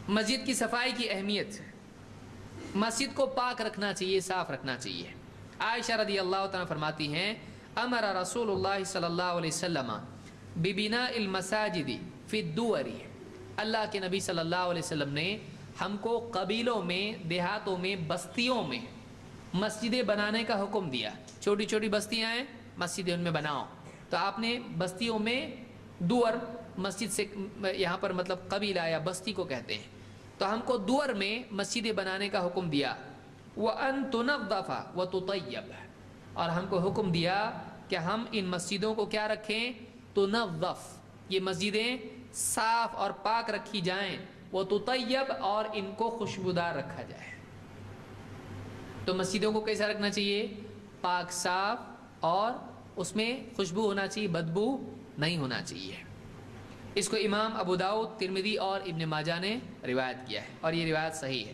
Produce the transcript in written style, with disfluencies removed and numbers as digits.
مسجد کی صفائی کی اہمیت، مسجد کو پاک رکھنا چاہیے، صاف رکھنا چاہیے۔ عائشہ رضی اللہ تعالیٰ فرماتی ہیں امر رسول اللہ صلی اللہ علیہ وسلم ببناء المساجد فی الدور، اللہ کے نبی صلی اللہ علیہ وسلم نے ہم کو قبیلوں میں، دیہاتوں میں، بستیوں میں مسجدیں بنانے کا حکم دیا۔ چھوٹی چھوٹی بستیاں ہیں، مسجدیں ان میں بناؤ۔ تو آپ نے بستیوں میں دور، مسجد سے یہاں پر مطلب قبیلہ یا بستی کو کہتے ہیں، تو ہم کو دور میں مسجدیں بنانے کا حکم دیا۔ وَأَن تُنَظَّفَ وَتُطَيَّبَ، اور ہم کو حکم دیا کہ ہم ان مسجدوں کو کیا رکھیں؟ تنظف، یہ مسجدیں صاف اور پاک رکھی جائیں، وَتُطَيَّبَ، اور ان کو خوشبودار رکھا جائے۔ تو مسجدوں کو کیسا رکھنا چاہیے؟ پاک صاف، اور اس میں خوشبو ہونا چاہیے، بدبو نہیں ہونا چاہیے۔ اس کو امام ابو داؤد، ترمذی اور ابن ماجہ نے روایت کیا ہے، اور یہ روایت صحیح ہے۔